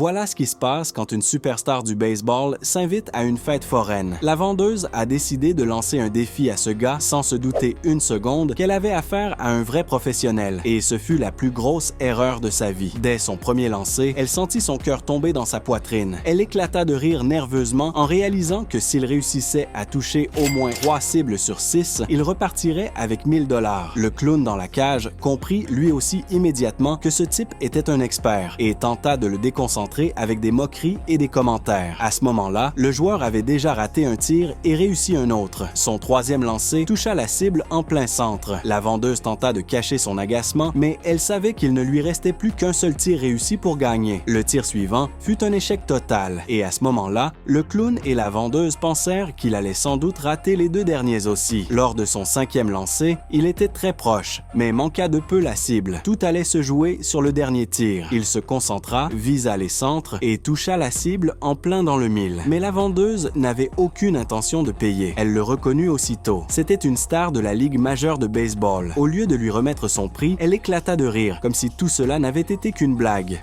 Voilà ce qui se passe quand une superstar du baseball s'invite à une fête foraine. La vendeuse a décidé de lancer un défi à ce gars sans se douter une seconde qu'elle avait affaire à un vrai professionnel. Et ce fut la plus grosse erreur de sa vie. Dès son premier lancer, elle sentit son cœur tomber dans sa poitrine. Elle éclata de rire nerveusement en réalisant que s'il réussissait à toucher au moins 3 cibles sur 6, il repartirait avec 1000 $. Le clown dans la cage comprit lui aussi immédiatement que ce type était un expert et tenta de le déconcentrer avec des moqueries et des commentaires. À ce moment-là, le joueur avait déjà raté un tir et réussi un autre. Son troisième lancer toucha la cible en plein centre. La vendeuse tenta de cacher son agacement, mais elle savait qu'il ne lui restait plus qu'un seul tir réussi pour gagner. Le tir suivant fut un échec total et à ce moment-là, le clown et la vendeuse pensèrent qu'il allait sans doute rater les 2 derniers aussi. Lors de son 5e lancer, il était très proche, mais manqua de peu la cible. Tout allait se jouer sur le dernier tir. Il se concentra, visa les centres et toucha la cible en plein dans le mille. Mais la vendeuse n'avait aucune intention de payer. Elle le reconnut aussitôt. C'était une star de la Ligue majeure de baseball. Au lieu de lui remettre son prix, elle éclata de rire, comme si tout cela n'avait été qu'une blague.